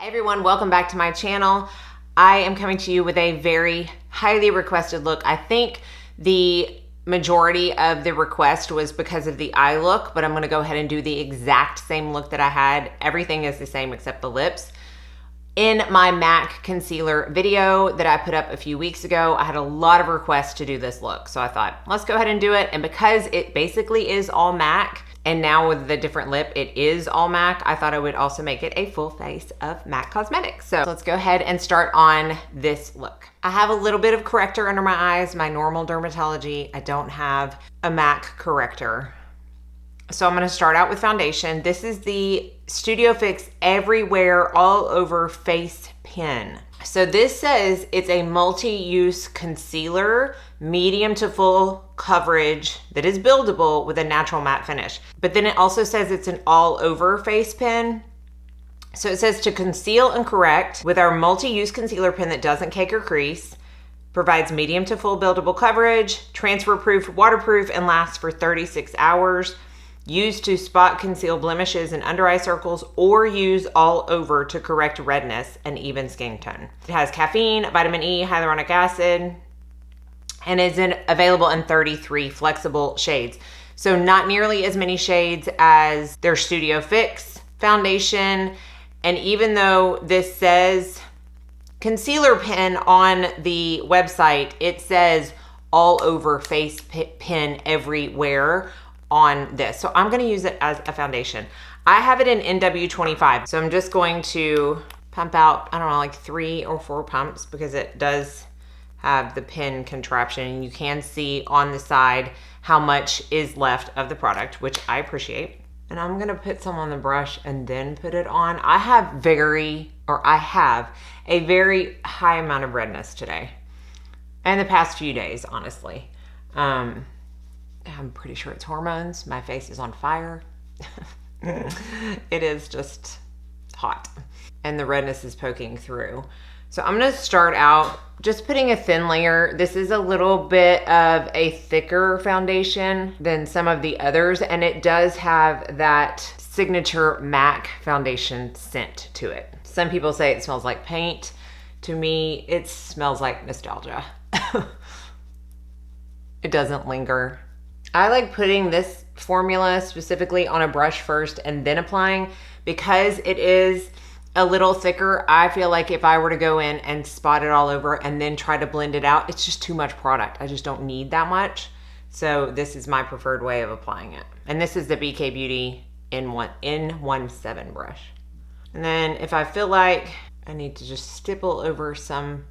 Everyone, welcome back to my channel. I am coming to you with a very highly requested look. I think the majority of the request was because of the eye look, but I'm gonna go ahead and do the exact same look that I had. Everything is the same except the lips. In my MAC concealer video that I put up a few weeks ago, I had a lot of requests to do this look. So I thought, let's go ahead and do it. And because it basically is all MAC, and now with the different lip, it is all MAC, I thought I would also make it a full face of MAC Cosmetics. So let's go ahead and start on this look. I have a little bit of corrector under my eyes, my normal dermatology. I don't have a MAC corrector. So I'm gonna start out with foundation. This is the Studio Fix Everywhere All Over Face Pen. So this says it's a multi-use concealer, medium to full coverage that is buildable with a natural matte finish. But then it also says it's an all-over face pen. So it says to conceal and correct with our multi-use concealer pen that doesn't cake or crease, provides medium to full buildable coverage, transfer-proof, waterproof, and lasts for 36 hours. Used to spot, conceal blemishes and under eye circles, or use all over to correct redness and even skin tone. It has caffeine, vitamin E, hyaluronic acid, and is available in 33 flexible shades. So not nearly as many shades as their Studio Fix foundation. And even though this says concealer pen on the website, it says all over face pen everywhere on this. So I'm gonna use it as a foundation. I have it in NW25. So I'm just going to pump out, I don't know, like 3 or 4 pumps because it does have the pen contraption. And you can see on the side how much is left of the product, which I appreciate. And I'm gonna put some on the brush and then put it on. I have a very high amount of redness today. And the past few days, honestly. I'm pretty sure it's hormones. My face is on fire. It is just hot. And the redness is poking through. So I'm gonna start out just putting a thin layer. This is a little bit of a thicker foundation than some of the others, and it does have that signature MAC foundation scent to it. Some people say it smells like paint. To me, it smells like nostalgia. It doesn't linger. I like putting this formula specifically on a brush first and then applying because it is a little thicker. I feel like if I were to go in and spot it all over and then try to blend it out, it's just too much product. I just don't need that much. So this is my preferred way of applying it. And this is the BK Beauty N17 brush. And then if I feel like I need to just stipple over some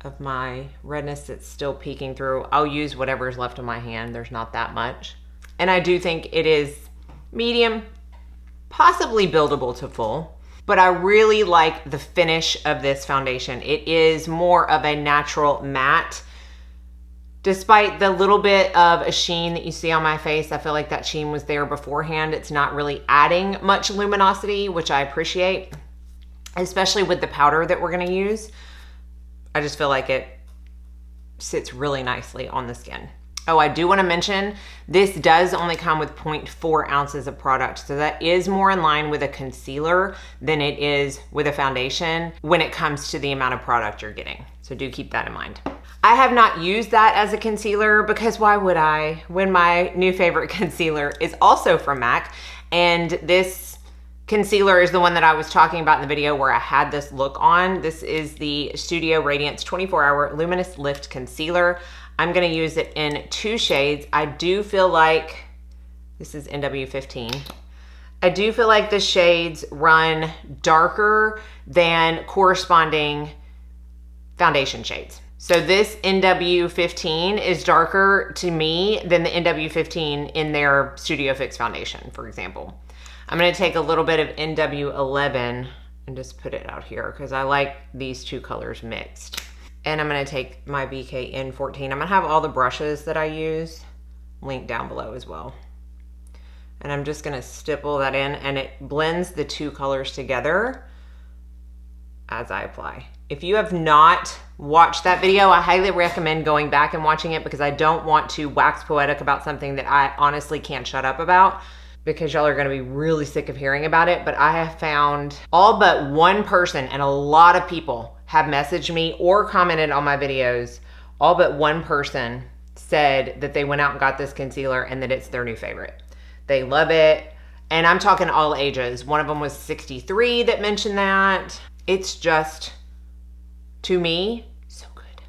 of my redness that's still peeking through, I'll use whatever's left on my hand. There's not that much. And I do think it is medium, possibly buildable to full, but I really like the finish of this foundation. It is more of a natural matte. Despite the little bit of a sheen that you see on my face, I feel like that sheen was there beforehand. It's not really adding much luminosity, which I appreciate, especially with the powder that we're gonna use. I just feel like it sits really nicely on the skin. Oh, I do want to mention, this does only come with 0.4 ounces of product. So that is more in line with a concealer than it is with a foundation when it comes to the amount of product you're getting. So do keep that in mind. I have not used that as a concealer because why would I when my new favorite concealer is also from MAC, and this concealer is the one that I was talking about in the video where I had this look on. This is the Studio Radiance 24-Hour Luminous Lift Concealer. I'm gonna use it in 2 shades. I do feel like, this is NW15. I do feel like the shades run darker than corresponding foundation shades. So this NW15 is darker to me than the NW15 in their Studio Fix foundation, for example. I'm gonna take a little bit of NW11 and just put it out here because I like these 2 colors mixed. And I'm gonna take my BK N14. I'm gonna have all the brushes that I use linked down below as well. And I'm just gonna stipple that in, and it blends the 2 colors together as I apply. If you have not watched that video, I highly recommend going back and watching it because I don't want to wax poetic about something that I honestly can't shut up about. because y'all are gonna be really sick of hearing about it, but I have found all but one person, and a lot of people have messaged me or commented on my videos, all but one person said that they went out and got this concealer and that it's their new favorite. They love it. And I'm talking all ages. One of them was 63 that mentioned that. It's just, to me, so good.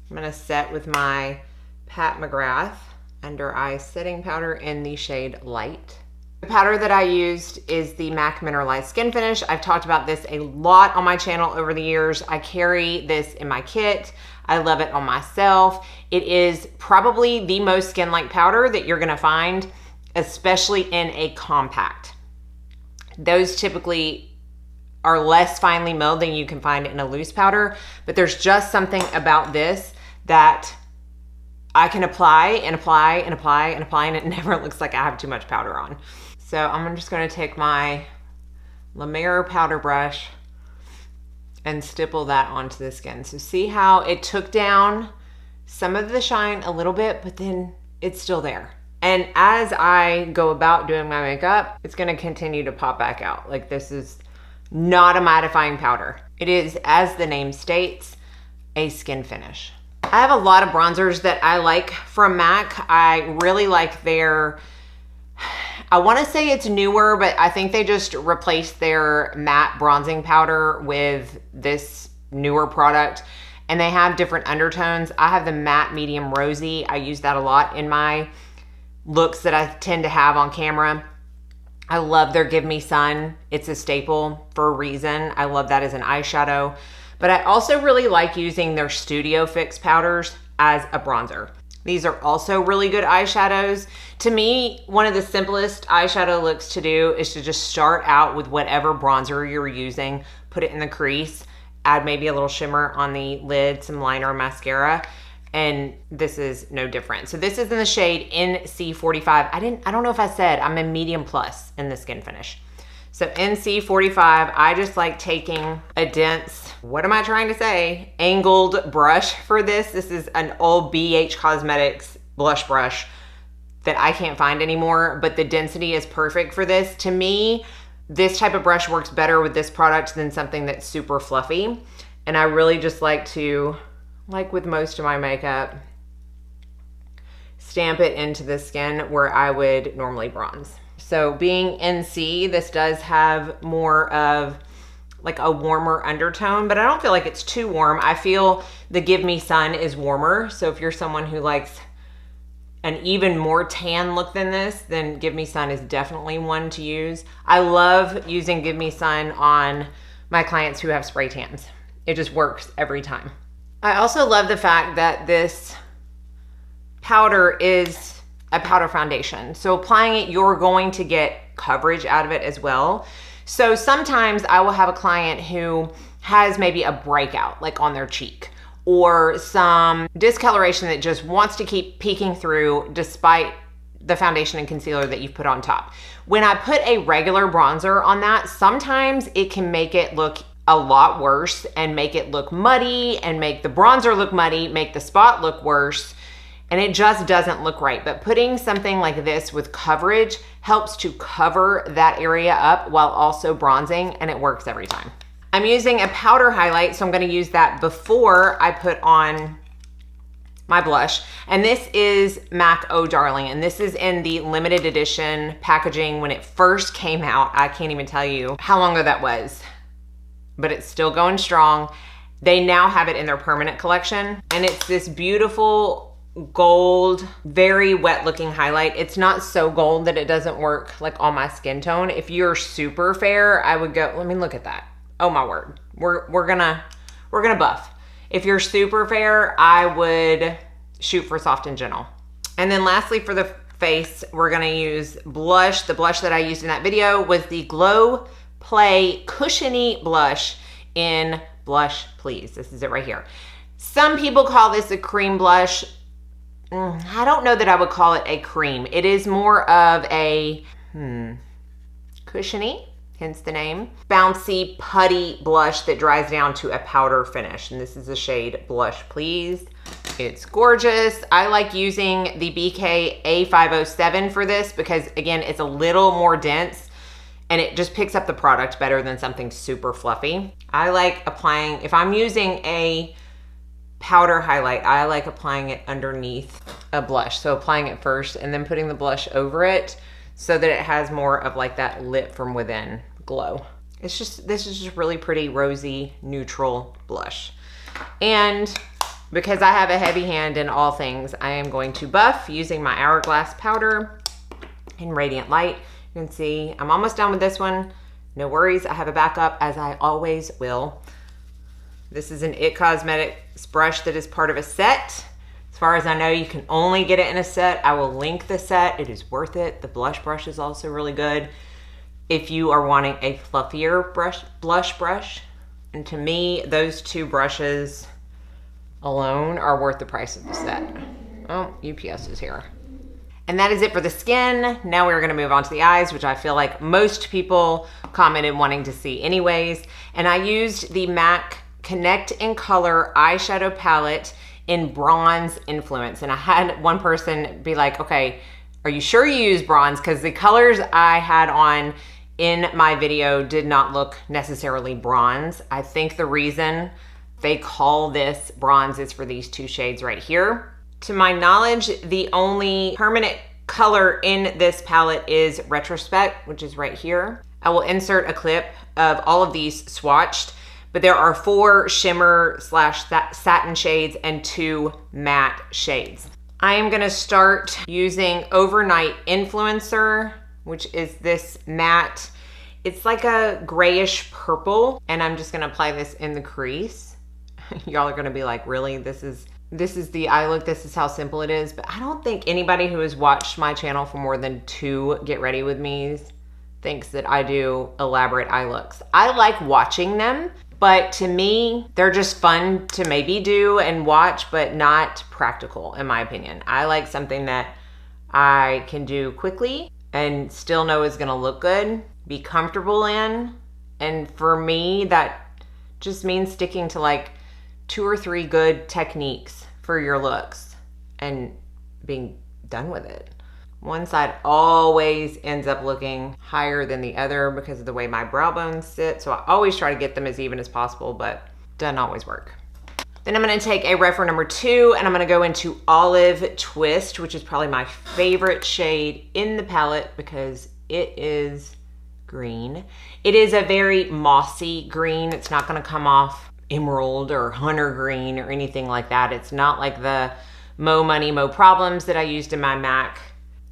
I'm gonna set with my Pat McGrath Under Eye Setting Powder in the shade Light. The powder that I used is the MAC Mineralized Skin Finish. I've talked about this a lot on my channel over the years. I carry this in my kit. I love it on myself. It is probably the most skin-like powder that you're gonna find, especially in a compact. Those typically are less finely milled than you can find in a loose powder, but there's just something about this that I can apply and apply and apply and apply, and it never looks like I have too much powder on. So I'm just gonna take my La Mer powder brush and stipple that onto the skin. So see how it took down some of the shine a little bit, but then it's still there. And as I go about doing my makeup, it's gonna continue to pop back out. Like, this is not a mattifying powder. It is, as the name states, a skin finish. I have a lot of bronzers that I like from MAC. I really like their, I wanna say it's newer, but I think they just replaced their matte bronzing powder with this newer product. And they have different undertones. I have the matte medium rosy. I use that a lot in my looks that I tend to have on camera. I love their Give Me Sun. It's a staple for a reason. I love that as an eyeshadow. But I also really like using their Studio Fix powders as a bronzer. These are also really good eyeshadows. To me, one of the simplest eyeshadow looks to do is to just start out with whatever bronzer you're using, put it in the crease, add maybe a little shimmer on the lid, some liner, mascara, and this is no different. So this is in the shade NC45. I don't know if I said I'm a medium plus in the skin finish. So NC45, I just like taking a dense, what am I trying to say? Angled brush for this. This is an old BH Cosmetics blush brush that I can't find anymore, but the density is perfect for this. To me, this type of brush works better with this product than something that's super fluffy. And I really just like to, like with most of my makeup, stamp it into the skin where I would normally bronze. So being NC, this does have more of like a warmer undertone, but I don't feel like it's too warm. I feel the Give Me Sun is warmer. So if you're someone who likes an even more tan look than this, then Give Me Sun is definitely one to use. I love using Give Me Sun on my clients who have spray tans. It just works every time. I also love the fact that this powder is a powder foundation. So applying it, you're going to get coverage out of it as well. So sometimes I will have a client who has maybe a breakout like on their cheek or some discoloration that just wants to keep peeking through despite the foundation and concealer that you've put on top. When I put a regular bronzer on that, sometimes it can make it look a lot worse and make it look muddy and make the bronzer look muddy, make the spot look worse. And it just doesn't look right. But putting something like this with coverage helps to cover that area up while also bronzing, and it works every time. I'm using a powder highlight, so I'm gonna use that before I put on my blush. And this is MAC Oh Darling, and this is in the limited edition packaging when it first came out. I can't even tell you how long ago that was, but it's still going strong. They now have it in their permanent collection, and it's this beautiful gold, very wet looking highlight. It's not so gold that it doesn't work like on my skin tone. If you're super fair, I would go, let me look at that. Oh my word. We're gonna buff. If you're super fair, I would shoot for soft and gentle. And then lastly for the face, we're gonna use blush. The blush that I used in that video was the Glow Play Cushiony Blush in Blush Please. This is it right here. Some people call this a cream blush. I don't know that I would call it a cream. It is more of a cushiony, hence the name, bouncy putty blush that dries down to a powder finish. And this is the shade Blush Please It's gorgeous. I like using the BK A507 for this because, again, it's a little more dense and it just picks up the product better than something super fluffy. I like applying, if I'm using a powder highlight, I like applying it underneath a blush. So applying it first and then putting the blush over it so that it has more of like that lit from within glow. This is just really pretty rosy, neutral blush. And because I have a heavy hand in all things, I am going to buff using my Hourglass powder in Radiant Light. You can see I'm almost done with this one. No worries, I have a backup as I always will. This is an IT Cosmetics brush that is part of a set. As far as I know, you can only get it in a set. I will link the set, it is worth it. The blush brush is also really good if you are wanting a fluffier blush brush. And to me, those two brushes alone are worth the price of the set. Oh, UPS is here. And that is it for the skin. Now we're gonna move on to the eyes, which I feel like most people commented wanting to see anyways. And I used the MAC Connect in Color eyeshadow palette in Bronze Influence. And I had one person be like, okay, are you sure you use bronze? Because the colors I had on in my video did not look necessarily bronze. I think the reason they call this bronze is for these two shades right here. To my knowledge, the only permanent color in this palette is Retrospect, which is right here. I will insert a clip of all of these swatched, but there are 4 shimmer / satin shades and 2 matte shades. I am gonna start using Overnight Influencer, which is this matte. It's like a grayish purple, and I'm just gonna apply this in the crease. Y'all are gonna be like, really? This is the eye look, this is how simple it is. But I don't think anybody who has watched my channel for more than 2 Get Ready With Me's thinks that I do elaborate eye looks. I like watching them, but to me, they're just fun to maybe do and watch, but not practical in my opinion. I like something that I can do quickly and still know is gonna look good, be comfortable in. And for me, that just means sticking to like 2 or 3 good techniques for your looks and being done with it. One side always ends up looking higher than the other because of the way my brow bones sit. So I always try to get them as even as possible, but doesn't always work. Then I'm gonna take a reference number 2 and I'm gonna go into Olive Twist, which is probably my favorite shade in the palette because it is green. It is a very mossy green. It's not gonna come off emerald or hunter green or anything like that. It's not like the Mo Money, Mo Problems that I used in my MAC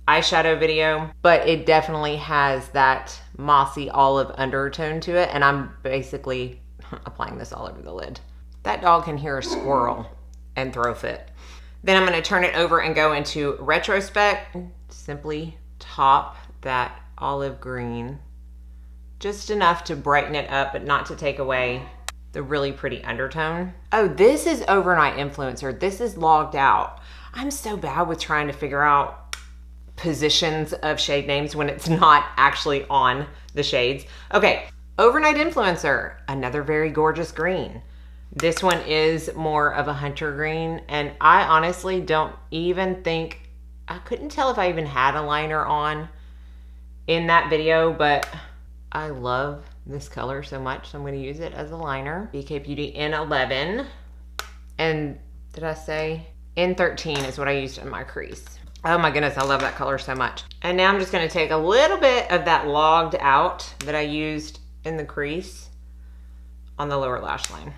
eyeshadow video, but it definitely has that mossy olive undertone to it, and I'm basically applying this all over the lid. That dog can hear a squirrel and throw fit. Then I'm gonna turn it over and go into Retrospect. Simply top that olive green, just enough to brighten it up, but not to take away the really pretty undertone. Oh, this is Overnight Influencer. This is logged out. I'm so bad with trying to figure out positions of shade names when it's not actually on the shades. Okay, Overnight Influencer, another very gorgeous green. This one is more of a hunter green, and I honestly don't even think, I couldn't tell if I even had a liner on in that video, but I love this color so much, so I'm going to use it as a liner. BK Beauty N11, and did I say N13 is what I used in my crease. Oh my goodness, I love that color so much. And now I'm just going to take a little bit of that logged out that I used in the crease on the lower lash line.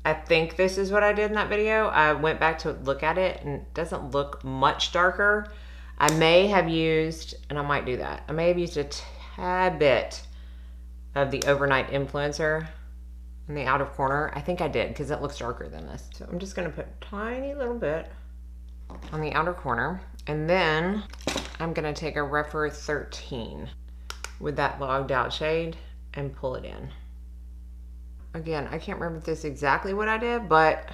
I think this is what I did in that video. I went back to look at it and it doesn't look much darker. I may have used, and I might do that, I may have used a tad bit of the Overnight Influencer in the outer corner. I think I did because it looks darker than this. So I'm just gonna put a tiny little bit on the outer corner, and then I'm gonna take a Rephr 13 with that logged out shade and pull it in. Again, I can't remember if this is exactly what I did, but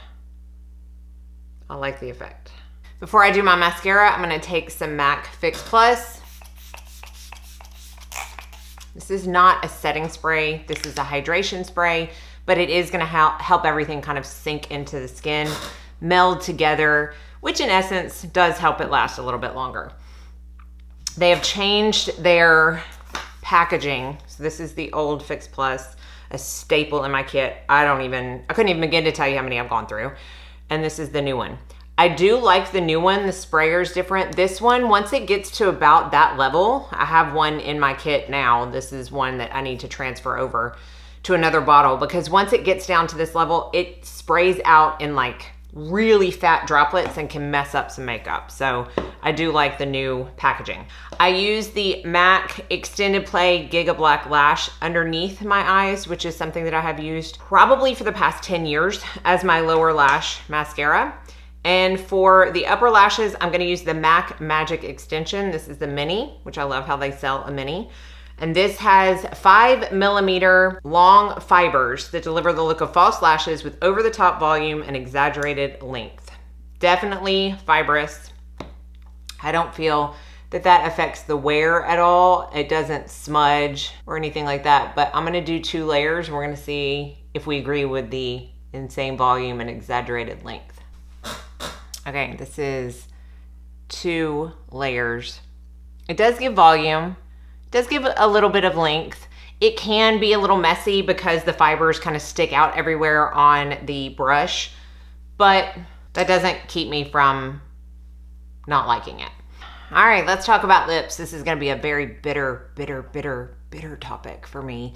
I like the effect. Before I do my mascara, I'm gonna take some MAC Fix Plus. This is not a setting spray, this is a hydration spray, but it is gonna help everything kind of sink into the skin. meld together, which in essence does help it last a little bit longer. They have changed their packaging. So this is the old Fix Plus, a staple in my kit. I couldn't even begin to tell you how many I've gone through. And this is the new one. I do like the new one. The sprayer is different. This one, once it gets to about that level, I have one in my kit now. This is one that I need to transfer over to another bottle, because once it gets down to this level, it sprays out in like really fat droplets and can mess up some makeup. So I do like the new packaging. I use the MAC Extended Play Giga Black Lash underneath my eyes, which is something that I have used probably for the past 10 years as my lower lash mascara. And for the upper lashes, I'm gonna use the MAC Magic Extension. This is the mini, which I love how they sell a mini. And this has 5mm long fibers that deliver the look of false lashes with over-the-top volume and exaggerated length. Definitely fibrous. I don't feel that affects the wear at all. It doesn't smudge or anything like that, but I'm gonna do 2 layers and we're gonna see if we agree with the insane volume and exaggerated length. Okay, this is 2 layers. It does give volume. Does give a little bit of length. It can be a little messy because the fibers kind of stick out everywhere on the brush, but that doesn't keep me from not liking it. All right, let's talk about lips. This is gonna be a very bitter topic for me.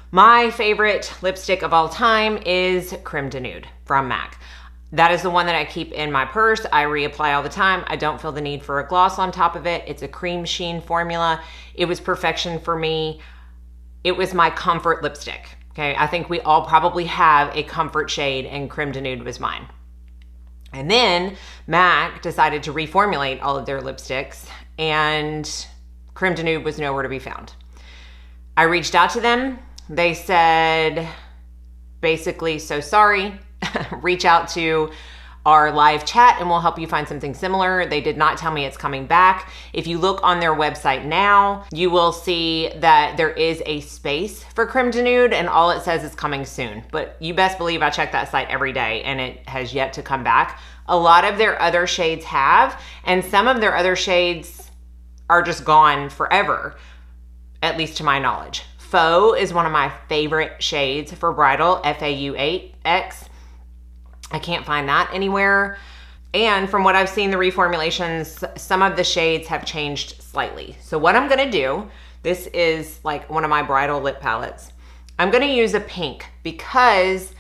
My favorite lipstick of all time is Creme de Nude from MAC. That is the one that I keep in my purse. I reapply all the time. I don't feel the need for a gloss on top of it. It's a cream sheen formula. It was perfection for me. It was my comfort lipstick. Okay, I think we all probably have a comfort shade, and Creme de Nude was mine. And then MAC decided to reformulate all of their lipsticks, and Creme de Nude was nowhere to be found. I reached out to them. They said, basically, so sorry. Reach out to our live chat and we'll help you find something similar. They did not tell me it's coming back. If you look on their website now, you will see that there is a space for Creme de Nude and all it says is coming soon. But you best believe I check that site every day and it has yet to come back. A lot of their other shades have, and some of their other shades are just gone forever, at least to my knowledge. Faux is one of my favorite shades for bridal, FAU8X. I can't find that anywhere. And from what I've seen, the reformulations, some of the shades have changed slightly. So what I'm gonna do, this is like one of my bridal lip palettes. I'm gonna use a pink because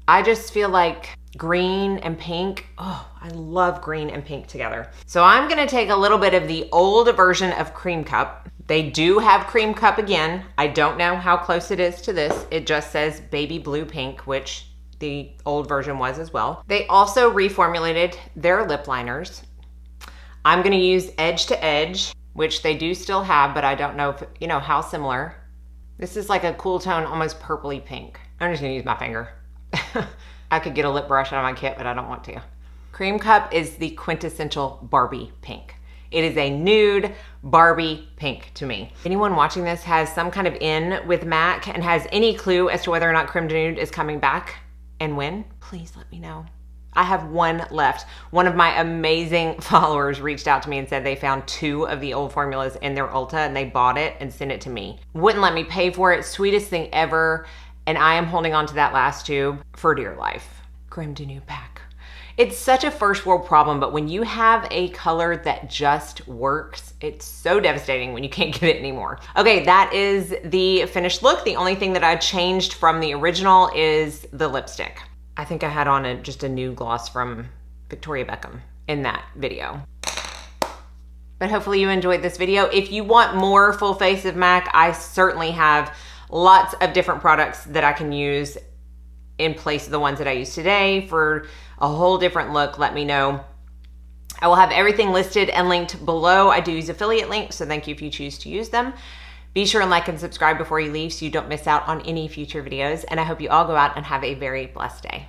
I just feel like green and pink, oh, I love green and pink together. So I'm gonna take a little bit of the old version of Cream Cup. They do have Cream Cup again. I don't know how close it is to this. It just says baby blue pink, which the old version was as well. They also reformulated their lip liners. I'm gonna use Edge to Edge, which they do still have, but I don't know if, you know, how similar. This is like a cool tone, almost purpley pink. I'm just gonna use my finger. I could get a lip brush out of my kit, but I don't want to. Cream Cup is the quintessential Barbie pink. It is a nude Barbie pink to me. Anyone watching this has some kind of in with MAC and has any clue as to whether or not Creme de Nude is coming back and when, please let me know. I have one left. One of my amazing followers reached out to me and said they found 2 of the old formulas in their Ulta and they bought it and sent it to me. Wouldn't let me pay for it, sweetest thing ever. And I am holding on to that last tube for dear life. Creme de Nude pack. It's such a first world problem, but when you have a color that just works, it's so devastating when you can't get it anymore. Okay, that is the finished look. The only thing that I changed from the original is the lipstick. I think I had on just a new gloss from Victoria Beckham in that video. But hopefully you enjoyed this video. If you want more full face of MAC, I certainly have lots of different products that I can use in place of the ones that I use today for a whole different look. Let me know. I will have everything listed and linked below. I do use affiliate links, so thank you if you choose to use them. Be sure and like and subscribe before you leave so you don't miss out on any future videos. And I hope you all go out and have a very blessed day.